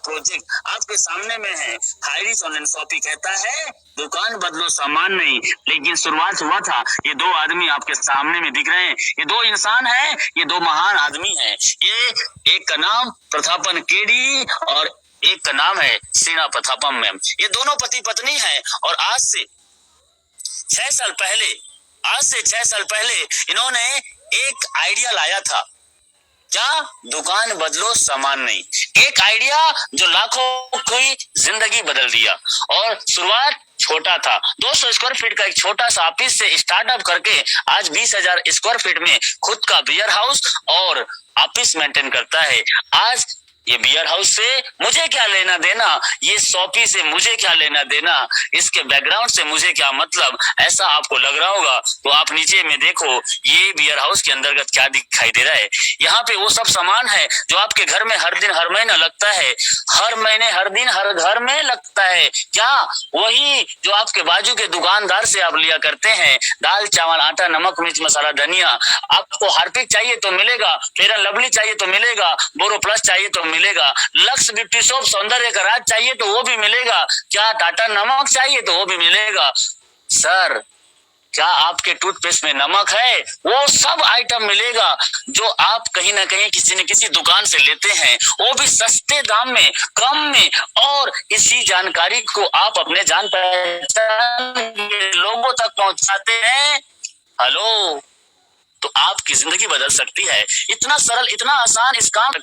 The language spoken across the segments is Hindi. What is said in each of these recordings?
प्रोजेक्ट आपके सामने में है। हाइरिच ऑनलाइन शॉपिंग कहता है दुकान बदलो सामान नहीं, लेकिन शुरुआत हुआ था। ये दो आदमी आपके सामने में दिख रहे हैं, ये दो इंसान हैं, ये दो महान आदमी हैं। ये एक का नाम प्रतापन केडी और एक का नाम है सेना प्रतापम मैम। ये दोनों पति पत्नी हैं और आज से 6 साल पहले इन्होंने एक आइडिया लाया था। क्या? दुकान बदलो सामान नहीं। एक आइडिया जो लाखों की जिंदगी बदल दिया। और शुरुआत छोटा था, 200 स्क्वायर फीट का एक छोटा सा ऑफिस से स्टार्टअप करके आज 20,000 स्क्वायर फीट में खुद का बियर हाउस और ऑफिस मेंटेन करता है। आज ये बियर हाउस से मुझे क्या लेना देना, ये शॉपी से मुझे क्या लेना देना, इसके बैकग्राउंड से मुझे क्या मतलब, ऐसा आपको लग रहा होगा। तो आप नीचे में देखो, ये बियर हाउस के अंतर्गत क्या दिखाई दे रहा है। यहाँ पे वो सब सामान है जो आपके घर में हर दिन हर महीना लगता है, हर महीने हर दिन हर घर में लगता है। क्या? वही जो आपके बाजू के दुकानदार से आप लिया करते हैं, दाल चावल आटा नमक मिर्च मसाला धनिया। आपको हार्पिक चाहिए तो मिलेगा, फेयर एंड लवली चाहिए तो मिलेगा, बोरो प्लस चाहिए तो मिलेगा, लक्स ब्यूटी सोप सौंदर्य का राज चाहिए तो वो भी मिलेगा। क्या टाटा नमक चाहिए तो वो भी मिलेगा। सर, क्या आपके टूथपेस्ट में नमक है? वो सब आइटम मिलेगा जो आप कहीं ना कहीं किसी न किसी दुकान से लेते हैं, वो भी सस्ते दाम में, कम में। और इसी जानकारी को आप अपने जान पहचान के लोगों तक पहुंचाते हैं। हेलो, तो आपकी जिंदगी बदल सकती है। इतना सरल, इतना आसान इस काम।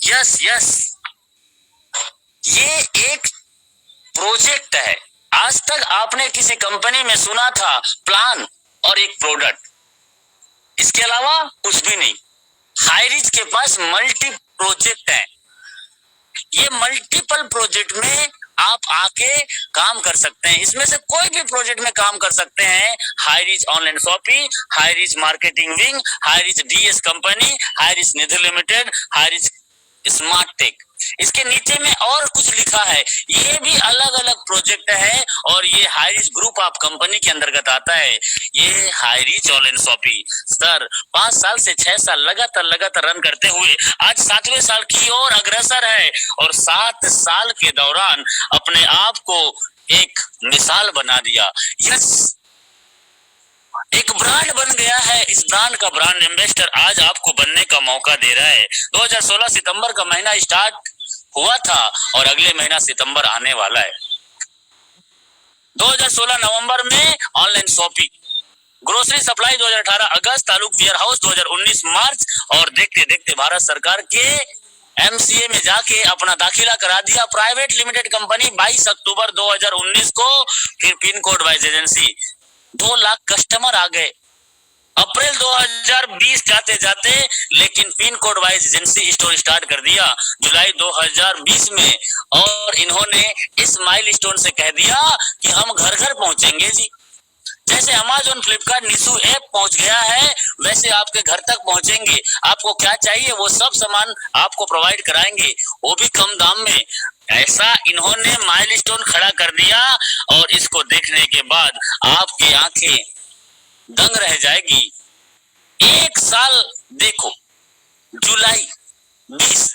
यस, ये एक प्रोजेक्ट है। आज तक आपने किसी कंपनी में सुना था प्लान और एक प्रोडक्ट, इसके अलावा कुछ भी नहीं। हाइरिच के पास मल्टी प्रोजेक्ट है। ये मल्टीपल प्रोजेक्ट में आप आके काम कर सकते हैं। इसमें से कोई भी प्रोजेक्ट में काम कर सकते हैं। HiRich online shopping, HiRich marketing wing, HiRich DS company, HiRich Nidhi limited, HiRich smart tech. इसके नीचे में और कुछ लिखा है, ये भी अलग अलग प्रोजेक्ट है और ये हाइरिच ग्रुप ऑफ कंपनी के अंतर्गत आता है। ये हाइरिच ऑनलाइन शॉपिंग सर 5 साल से 6 साल लगातार रन करते हुए आज 7वें साल की ओर अग्रसर है और 7 साल के दौरान अपने आप को एक मिसाल बना दिया। यस, एक ब्रांड बन गया है। इस ब्रांड का ब्रांड एम्बेसडर आज आपको बनने का मौका दे रहा है। 2016 सितंबर का महीना स्टार्ट हुआ था और अगले महीना सितंबर आने वाला है। 2016 नवंबर में ऑनलाइन शॉपिंग, ग्रोसरी सप्लाई 2018 अगस्त, तालुक वेयर हाउस 2019 मार्च और देखते देखते भारत सरकार के एमसीए में जाके अपना दाखिला करा दिया। प्राइवेट लिमिटेड कंपनी 22 अक्टूबर 2019 को। फिर pin code wise agency, 2 lakh customer आ गए अप्रैल 2020 जाते जाते, लेकिन pin code wise agency store start कर दिया जुलाई 2020 में। और इन्होंने इस माइलस्टोन से कह दिया कि हम घर घर पहुंचेंगे जी। जैसे अमेज़न, फ्लिपकार्ट, मीशो ऐप पहुंच गया है, वैसे आपके घर तक पहुंचेंगे। आपको क्या चाहिए वो सब सामान आपको प्रोवाइड कराएंगे, वो भी कम दाम में। ऐसा इन्होंने माइलस्टोन खड़ा कर दिया और इसको देखने के बाद आपकी आंखें दंग रह जाएगी। 1 साल देखो, जुलाई 20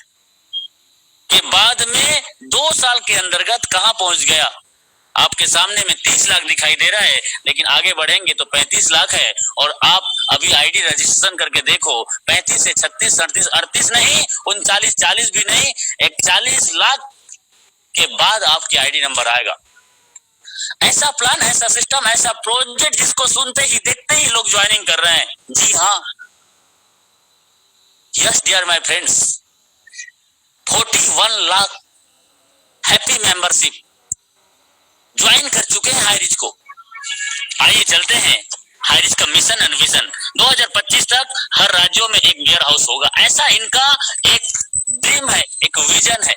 के बाद में 2 साल के अंतर्गत कहां पहुंच गया। आपके सामने में 30 लाख दिखाई दे रहा है, लेकिन आगे बढ़ेंगे तो 35 लाख है। और आप अभी आईडी रजिस्ट्रेशन करके देखो, 35 से 36, 37, 38 नहीं, 39, 40 भी नहीं, 41 लाख के बाद आपकी आईडी नंबर आएगा। ऐसा प्लान, ऐसा सिस्टम, ऐसा प्रोजेक्ट जिसको सुनते ही देखते ही लोग ज्वाइनिंग कर रहे हैं। जी हाँ, yes dear my friends, 41 lakh happy membership join कर चुके हैं हाइरिच को। आइए चलते हैं हाइरिच का मिशन एंड विजन। 2025 तक हर राज्यों में एक बियर हाउस होगा, ऐसा इनका एक ड्रीम है, एक विजन है।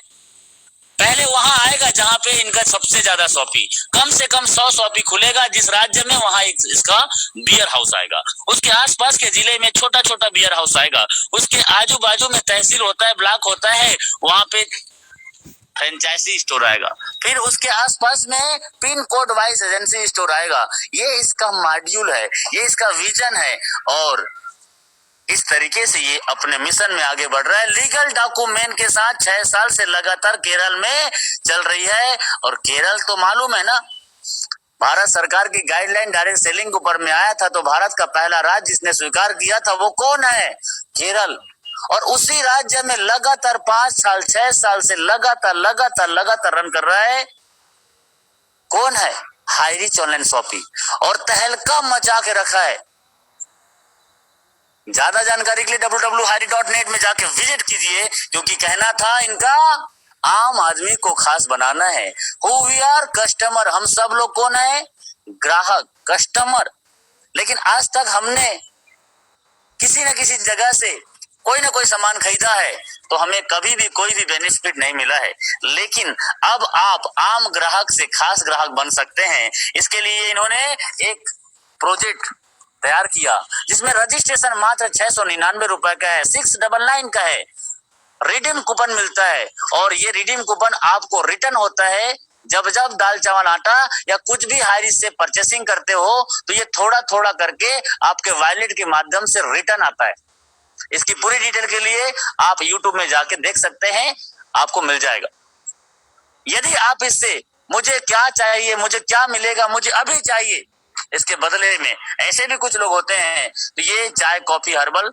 पहले वहां आएगा जहां पे इनका सबसे ज्यादा शॉपी, कम से कम 100 शॉपी खुलेगा जिस राज्य में, वहां इसका बियर हाउस आएगा। उसके आसपास के जिले में छोटा छोटा बियर हाउस आएगा। उसके आजू बाजू में तहसील होता है, ब्लॉक होता है, वहां पे फ्रेंचाइजी स्टोर आएगा। फिर उसके आसपास में pin code wise agency store आएगा। ये इसका मॉड्यूल है, ये इसका विजन है। और इस तरीके से ये अपने मिशन में आगे बढ़ रहा है। लीगल डॉक्यूमेंट के साथ 6 साल से लगातार केरल में चल रही है। और केरल तो मालूम है ना, भारत सरकार की गाइडलाइन डायरेक्ट सेलिंग के ऊपर में आया था, तो भारत का पहला राज्य जिसने स्वीकार किया था वो कौन है? केरल। और उसी राज्य में लगातार 5 साल 6 साल से लगातार रन कर रहा है कौन है? Highrich online shopping. और तहलका मचा के रखा है। ज्यादा जानकारी के लिए www.hairi.net में जाके विजिट कीजिए, क्योंकि कहना था इनका आम आदमी को खास बनाना है। हु वी आर कस्टमर, हम सब लोग कौन है? ग्राहक, कस्टमर। लेकिन आज तक हमने किसी न किसी जगह से कोई ना कोई सामान खरीदा है तो हमें कभी भी कोई भी बेनिफिट नहीं मिला है। लेकिन अब आप आम ग्राहक से खास ग्राहक बन सकते हैं। इसके लिए इन्होंने एक प्रोजेक्ट तैयार किया जिसमें रजिस्ट्रेशन मात्र 699 रुपए का है, 699 का है। रिडीम कूपन मिलता है और ये रिडीम कूपन आपको रिटर्न होता है जब जब दाल चावल आटा या कुछ भी हाईरिच से परचेसिंग करते हो, तो ये थोड़ा थोड़ा करके आपके वॉलेट के माध्यम से रिटर्न आता है। इसकी पूरी डिटेल के लिए आप YouTube में जाके देख सकते हैं, आपको मिल जाएगा। यदि आप इससे मुझे क्या चाहिए, मुझे क्या मिलेगा, मुझे अभी चाहिए, इसके बदले में ऐसे भी कुछ लोग होते हैं, तो ये चाय कॉफी हर्बल,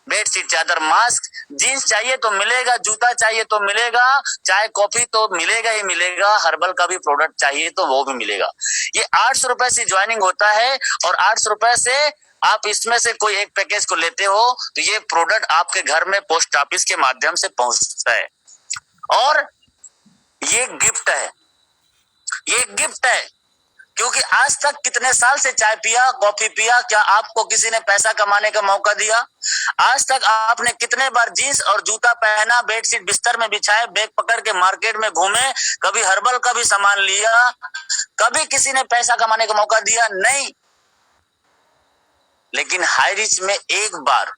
बेडशीट चादर मास्क, जीन्स चाहिए तो मिलेगा, जूता चाहिए तो मिलेगा, चाय कॉफी तो मिलेगा ही मिलेगा, हर्बल का भी प्रोडक्ट चाहिए तो वो भी मिलेगा। ये 800 रुपए से ज्वाइनिंग होता है और 800 रुपए से आप इसमें से कोई एक पैकेज को लेते हो तो ये प्रोडक्ट आपके घर में पोस्ट ऑफिस के माध्यम से पहुंचता है। और ये गिफ्ट है, ये गिफ्ट है, क्योंकि आज तक कितने साल से चाय पिया, कॉफी पिया, क्या आपको किसी ने पैसा कमाने का मौका दिया? आज तक आपने कितने बार जीन्स और जूता पहना, बेडशीट बिस्तर में बिछाए, बैग पकड़ के मार्केट में घूमे, कभी हर्बल का भी सामान लिया, कभी किसी ने पैसा कमाने का मौका दिया? नहीं। लेकिन हाईरिच में एक बार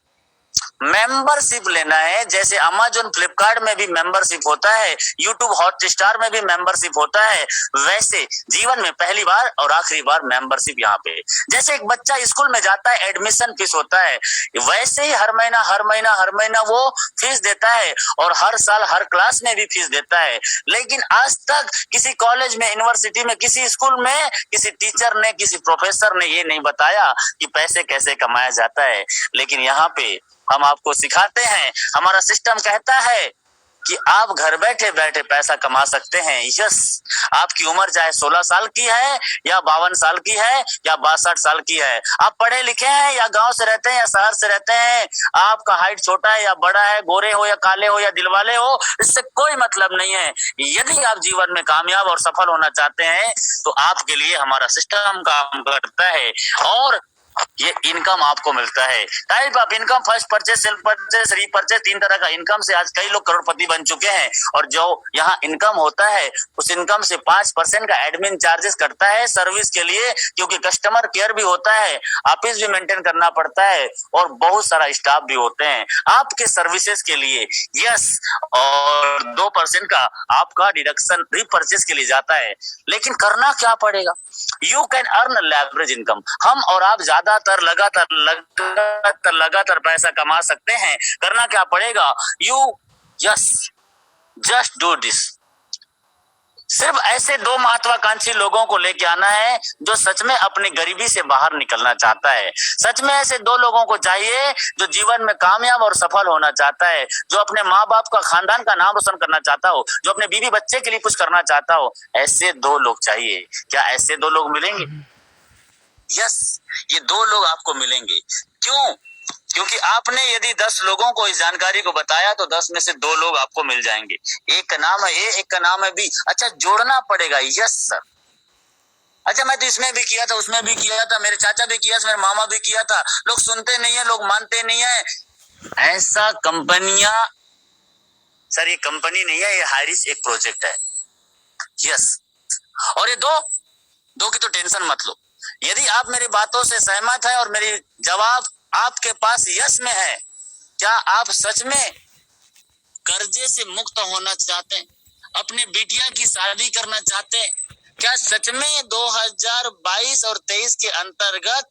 मेंबरशिप लेना है। जैसे अमेज़न फ्लिपकार्ट में भी मेंबरशिप होता है, यूट्यूब हॉटस्टार में भी मेंबरशिप होता है, वैसे जीवन में पहली बार और आखिरी बार मेंबरशिप यहाँ पे। जैसे एक बच्चा स्कूल में जाता है, एडमिशन फीस होता है, वैसे ही हर महीना वो फीस देता है और हर साल हर क्लास में भी फीस देता है। लेकिन आज तक किसी कॉलेज में, यूनिवर्सिटी में, किसी स्कूल में किसी टीचर ने, किसी प्रोफेसर ने ये नहीं बताया कि पैसे कैसे कमाया जाता है। लेकिन यहाँ पे हम आपको सिखाते हैं, हमारा सिस्टम कहता है कि आप घर बैठे बैठे पैसा कमा सकते हैं। यस, आपकी उम्र चाहे 16 साल की है या 52 साल की है या 62 साल की है, आप पढ़े लिखे हैं या गांव से रहते हैं या शहर से रहते हैं, आपका हाइट छोटा है या बड़ा है, गोरे हो या काले हो या दिलवाले हो, इससे कोई मतलब नहीं है। यदि आप जीवन में कामयाब और सफल होना चाहते हैं तो आपके लिए हमारा सिस्टम काम करता है और ये इनकम आपको मिलता है। Type of income, first purchase, self purchase, repurchase, 3 तरह का इनकम से आज कई लोग करोड़पति बन चुके हैं। और जो यहाँ इनकम होता है उस इनकम से 5% का एडमिन चार्जेस कटता है सर्विस के लिए, क्योंकि कस्टमर केयर भी होता है, ऑफिस भी मेंटेन करना पड़ता है और बहुत सारा स्टाफ भी होते हैं आपके सर्विसेज के लिए। यस, और 2% का आपका डिडक्शन रीपरचेज के लिए जाता है। लेकिन करना क्या पड़ेगा? You can earn leverage income. हम और आप ज्यादातर लगातार पैसा कमा सकते हैं। करना क्या पड़ेगा? Just do this. सिर्फ ऐसे 2 महत्वाकांक्षी लोगों को लेके आना है जो सच में अपनी गरीबी से बाहर निकलना चाहता है। सच में ऐसे 2 लोगों को चाहिए जो जीवन में कामयाब और सफल होना चाहता है, जो अपने माँ बाप का, खानदान का नाम रोशन करना चाहता हो, जो अपने बीवी बच्चे के लिए कुछ करना चाहता हो। ऐसे 2 लोग चाहिए। क्या ऐसे 2 लोग मिलेंगे? यस, ये 2 लोग आपको मिलेंगे। क्यों? क्योंकि आपने यदि 10 लोगों को इस जानकारी को बताया तो 10 में से 2 लोग आपको मिल जाएंगे। एक का नाम है ए, एक का नाम है बी। अच्छा, जोड़ना पड़ेगा। Yes sir. अच्छा, मैं तो इसमें भी किया था, उसमें भी किया था, मेरे चाचा भी किया था, मेरे मामा भी किया था। लोग सुनते नहीं है, लोग मानते नहीं है। ऐसा कंपनियां, सर ये कंपनी नहीं है, ये हाईरिच एक प्रोजेक्ट है। यस, और ये दो की तो टेंशन मत लो। यदि आप मेरी बातों से सहमत है और मेरी जवाब आपके पास यस में है, क्या आप सच में कर्जे से मुक्त होना चाहते हैं? अपने बिटिया की शादी करना चाहते हैं? क्या सच में 2022 और 23 के अंतर्गत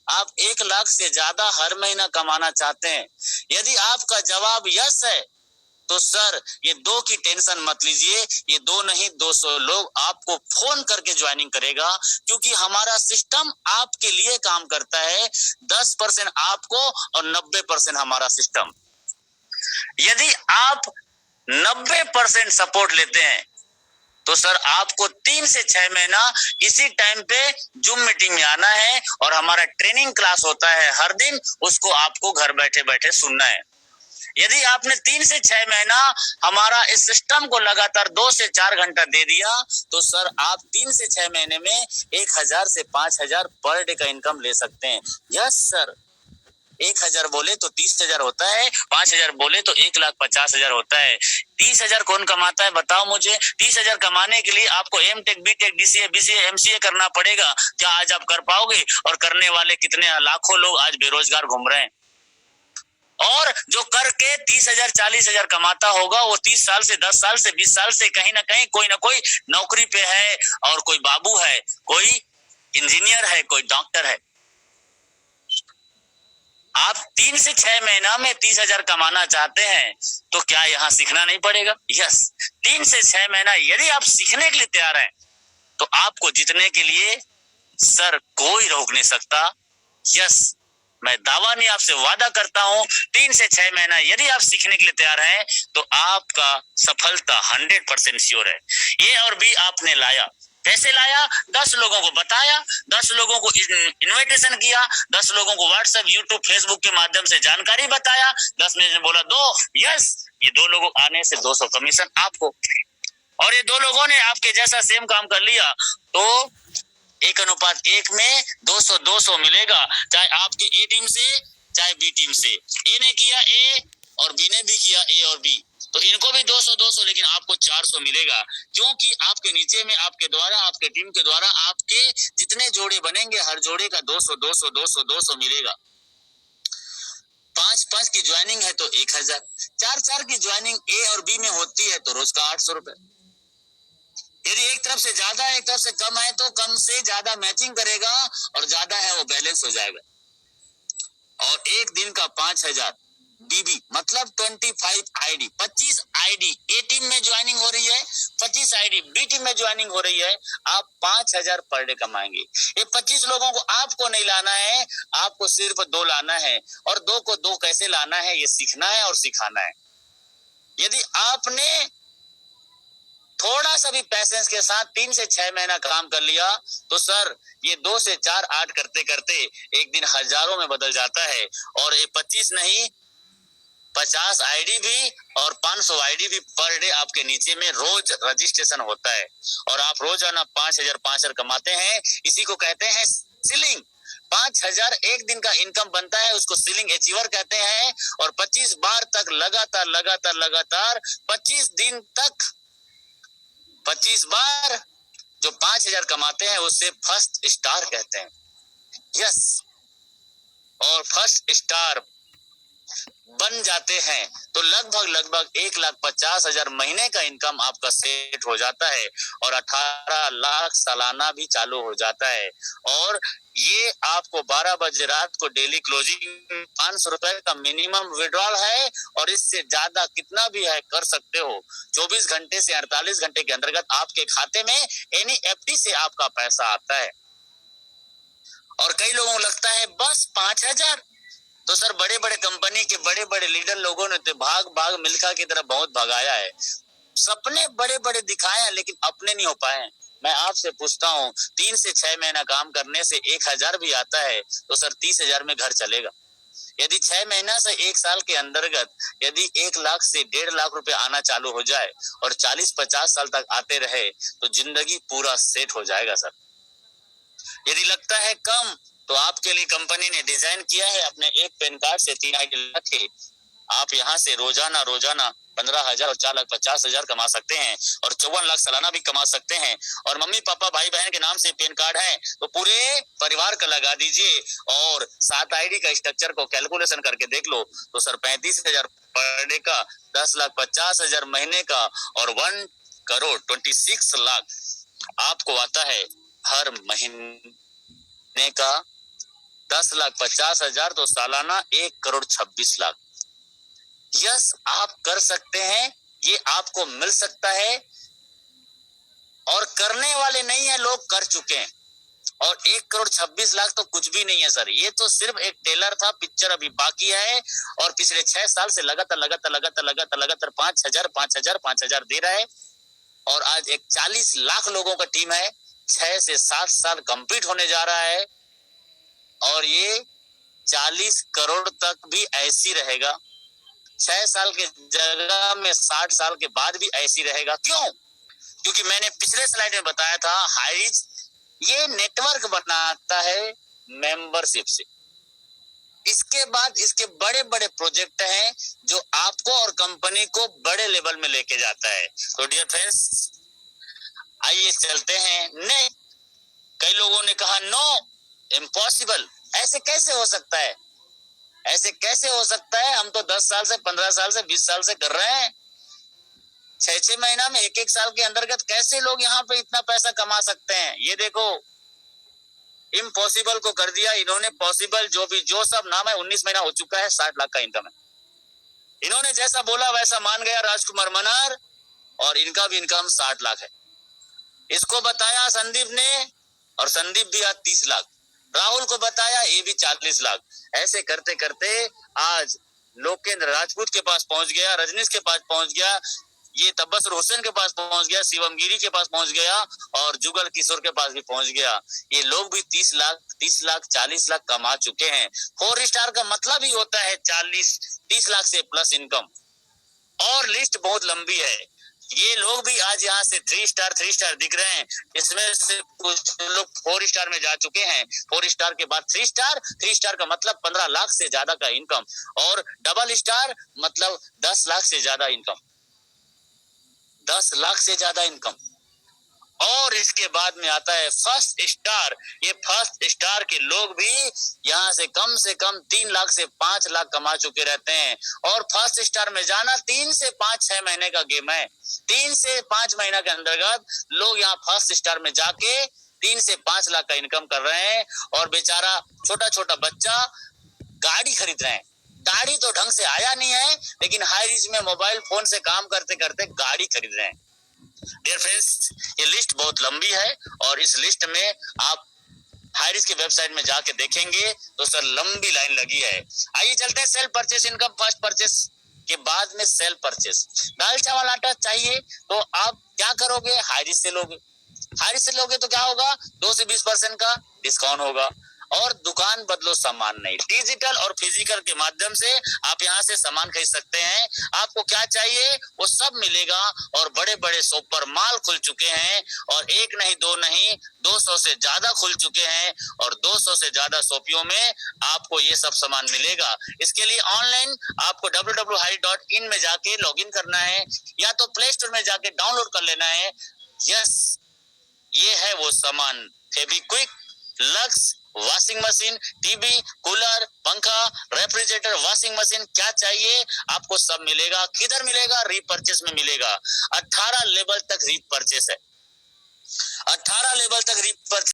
आप 1 लाख से ज्यादा हर महीना कमाना चाहते हैं? यदि आपका जवाब यस है तो सर ये 2 की टेंशन मत लीजिए, ये 2 नहीं 200 लोग आपको फोन करके ज्वाइनिंग करेगा, क्योंकि हमारा सिस्टम आपके लिए काम करता है। 10% आपको और 90% हमारा सिस्टम। यदि आप 90% सपोर्ट लेते हैं तो सर आपको 3 से 6 महीना इसी टाइम पे जूम मीटिंग में आना है और हमारा ट्रेनिंग क्लास होता है हर दिन, उसको आपको घर बैठे बैठे सुनना है। यदि आपने 3 से 6 महीना हमारा इस सिस्टम को लगातार 2 से 4 घंटा दे दिया तो सर आप 3 से 6 महीने में 1000 से 5000 पर डे का इनकम ले सकते हैं। यस सर, 1000 बोले तो 30,000 होता है, 5000 बोले तो 1,50,000 होता है। 30,000 कौन कमाता है बताओ मुझे? 30,000 कमाने के लिए आपको M Tech, B Tech, DCA, BCA, MCA करना पड़ेगा। क्या आज आप कर पाओगे? और करने वाले कितने लाखों लोग आज बेरोजगार घूम रहे हैं। और जो करके 30,000 40,000 कमाता होगा वो 30 साल से 10 साल से 20 साल से कहीं ना कहीं कोई ना कोई नौकरी पे है, और कोई बाबू है, कोई इंजीनियर है, कोई डॉक्टर है। आप 3 से 6 महीना में 30,000 कमाना चाहते हैं तो क्या यहाँ सीखना नहीं पड़ेगा? यस, 3 से 6 महीना यदि आप सीखने के लिए तैयार हैं तो आपको जीतने के लिए सर कोई रोक नहीं सकता। यस, मैं दावा नहीं आपसे वादा करता हूं, 3 से 6 महीना यदि आप सीखने के लिए तैयार हैं तो आपका सफलता 100% श्योर है। ए और बी आपने लाया, कैसे लाया? 10 लोगों को बताया, 10 लोगों को इन्विटेशन किया, 10 लोगों को व्हाट्सएप, यूट्यूब, फेसबुक के माध्यम से जानकारी बताया, 10 में से बोला 2, यस, ये 2 लोगों आने से 200 कमीशन आपको। और ये 2 लोगों ने आपके जैसा सेम काम कर लिया तो 1:1 में 200 मिलेगा, चाहे आपके ए टीम से चाहे बी टीम से। ए ने किया ए और बी ने भी किया ए और बी, तो इनको भी 200 लेकिन आपको 400 मिलेगा, क्योंकि आपके नीचे में आपके द्वारा, आपके टीम के द्वारा आपके जितने जोड़े बनेंगे हर जोड़े का 200 मिलेगा। 5 की ज्वाइनिंग है तो 1000, 4 की ज्वाइनिंग ए और बी में होती है तो रोज का 800 रुपए। यदि एक तरफ से ज्यादा है एक तरफ से कम है तो कम से ज्यादा मैचिंग करेगा, और ज्यादा है वो बैलेंस हो जाएगा। और एक दिन का 5000 बीबी मतलब 25 आईडी, 25 आईडी ए टीम में ज्वाइनिंग हो रही है, 25 आईडी बी टीम में ज्वाइनिंग हो रही है, आप 5000 पर डे कमाएंगे। ये 25 लोगों को आपको नहीं लाना है, आपको सिर्फ 2 लाना है, और 2 को 2 कैसे लाना है ये सीखना है और सिखाना है। यदि आपने थोड़ा सा भी पैसेंस के साथ 3 से 6 महीना काम कर लिया तो सर ये 2 से 4 8 करते करते एक दिन हजारों में बदल जाता है। और ये 25 नहीं 50 आईडी भी और 500 आईडी भी पर डे आपके नीचे में रोज रजिस्ट्रेशन होता है, और आप रोजाना 5,000 कमाते हैं। इसी को कहते हैं सीलिंग। 5,000 एक दिन का इनकम बनता है, उसको सीलिंग अचीवर कहते हैं। और 25 बार तक लगातार 25 दिन तक 25 बार जो 5,000 कमाते हैं उसे फर्स्ट स्टार कहते हैं। यस, और फर्स्ट स्टार बन जाते हैं तो लगभग 1,50,000 महीने का इनकम आपका सेट हो जाता है, और 18 लाख सालाना भी चालू हो जाता है। और ये आपको 12 बजे रात को डेली क्लोजिंग 500 रुपए का मिनिमम विड्रॉल है, और इससे ज्यादा कितना भी है कर सकते हो। 24 घंटे से 48 घंटे के अंतर्गत आपके खाते में NEFT से आपका पैसा आता है। और कई लोगों को लगता है बस 5,000, तो सर बड़े बड़े कंपनी के बड़े बड़े लीडर लोगों ने तो भाग मिल्खा की तरह बहुत भगाया है, सपने बड़े बड़े दिखाए हैं लेकिन अपने नहीं हो पाए। मैं आपसे पूछता हूँ 3 से 6 महीना काम करने से 1,000 भी आता है तो सर 30,000 में घर चलेगा। यदि 6 महीना से 1 साल के अंतर्गत यदि 1 लाख से 1.5 लाख रुपए आना चालू हो जाए और 40-50 साल तक आते रहे तो जिंदगी पूरा सेट हो जाएगा सर। यदि लगता है कम तो आपके लिए कंपनी ने डिजाइन किया है, अपने एक पैन कार्ड से 3 आईडी रखे आप यहाँ से रोजाना 15,000 और 4,50,000 कमा सकते हैं, और 54 लाख सालाना भी कमा सकते हैं। और मम्मी पापा भाई बहन के नाम से पैन कार्ड है तो पूरे परिवार का लगा दीजिए, और 7 आईडी का स्ट्रक्चर को कैलकुलेशन करके देख लो तो सर 35,000 पर डे का, 10,50,000 महीने का, और 1,26,00,000 आपको आता है हर महीने का 10,50,000 तो सालाना 1,26,00,000। यस, आप कर सकते हैं, ये आपको मिल सकता है। और करने वाले नहीं है, लोग कर चुके हैं। और 1,26,00,000 तो कुछ भी नहीं है सर, ये तो सिर्फ एक टेलर था, पिक्चर अभी बाकी है। और पिछले 6 साल से लगातार 5,000 दे रहा है। और आज एक 40 लाख लोगों का टीम है, 6 से 7 साल कंप्लीट होने जा रहा है। और ये 40 करोड़ तक भी ऐसी रहेगा, 6 साल के जगह में 60 साल के बाद भी ऐसी रहेगा। क्यों? क्योंकि मैंने पिछले स्लाइड में बताया था, हाइरीज ये नेटवर्क बनाता है मेंबरशिप से। इसके बाद इसके बड़े बड़े प्रोजेक्ट हैं जो आपको और कंपनी को बड़े लेवल में लेके जाता है। तो डियर फ्रेंड्स, आइए चलते हैं। नहीं, कई लोगों ने कहा नो, इम्पॉसिबल, ऐसे कैसे हो सकता है, ऐसे कैसे हो सकता है, हम तो 10 साल से 15 साल से 20 साल से कर रहे हैं, 6-6 महीना में 1-1 साल के अंतर्गत कैसे लोग यहाँ पे इतना पैसा कमा सकते हैं। ये देखो, इम्पॉसिबल को कर दिया इन्होंने पॉसिबल। जो सब नाम है, 19 महीना हो चुका है, 60 लाख का इनकम है। इन्होंने जैसा बोला वैसा मान गया राजकुमार मनार, और इनका भी इनकम 60 लाख है। इसको बताया संदीप ने, और संदीप भी आज 30 लाख। राहुल को बताया, ये भी 40 लाख। ऐसे करते करते आज लोकेंद्र राजपूत के पास पहुंच गया, रजनीश के पास पहुंच गया, ये तब्बसुर हुसैन के पास पहुंच गया, शिवम गिरी के पास पहुंच गया, और जुगल किशोर के पास भी पहुंच गया। ये लोग भी 30 लाख 40 लाख कमा चुके हैं। 4 स्टार का मतलब ही होता है 30 लाख से प्लस इनकम। और लिस्ट बहुत लंबी है। ये लोग भी आज यहाँ से 3 स्टार दिख रहे हैं। इसमें से कुछ लोग 4 स्टार में जा चुके हैं। 4 स्टार के बाद 3 स्टार का मतलब 15 लाख से ज्यादा का इनकम, और डबल स्टार मतलब 10 लाख से ज्यादा इनकम, 10 लाख से ज्यादा इनकम। और इसके बाद में आता है फर्स्ट स्टार। ये फर्स्ट स्टार के लोग भी यहाँ से कम 3 लाख से 5 लाख कमा चुके रहते हैं। और फर्स्ट स्टार में जाना 3 से 5-6 महीने का गेम है। 3 से 5 महीना के अंतर्गत लोग यहाँ फर्स्ट स्टार में जाके 3 से 5 लाख का इनकम कर रहे हैं। और बेचारा छोटा छोटा बच्चा गाड़ी खरीद रहे हैं। गाड़ी तो ढंग से आया नहीं है, लेकिन हाईरीज में मोबाइल फोन से काम करते करते गाड़ी खरीद रहे हैं। डियर फ्रेंड्स, ये लिस्ट बहुत लंबी है, और इस लिस्ट में आप हाईरीज की वेबसाइट में जाके देखेंगे तो सर लंबी लाइन लगी है। आइए चलते हैं self purchase income. First purchase के बाद में सेल्फ परचेस। दाल चावल आटा चाहिए तो आप क्या करोगे, हाईरीज से लोगे। हाईरीज से लोगे तो क्या होगा, 2 से 20% का डिस्काउंट होगा। और दुकान बदलो सामान नहीं, डिजिटल और फिजिकल के माध्यम से आप यहाँ से सामान खरीद सकते हैं। आपको क्या चाहिए वो सब मिलेगा। और बड़े बड़े सुपर मॉल खुल चुके हैं, और एक नहीं दो नहीं 200 से ज्यादा खुल चुके हैं। और 200 से ज्यादा शॉपियों में आपको ये सब सामान मिलेगा। इसके लिए ऑनलाइन आपको www.highreach.in में जाके लॉगिन करना है, या तो प्ले स्टोर में जाके डाउनलोड कर लेना है। यस, ये है वो सामान, Fevikwik, lux, washing machine, TV, cooler, पंखा, रेफ्रिजरेटर, वॉशिंग मशीन, क्या चाहिए आपको सब मिलेगा। किधर मिलेगा, रीपरचेस में मिलेगा। 18 लेवल तक रीपरचेस है, 18 लेवल तक रीपरचेस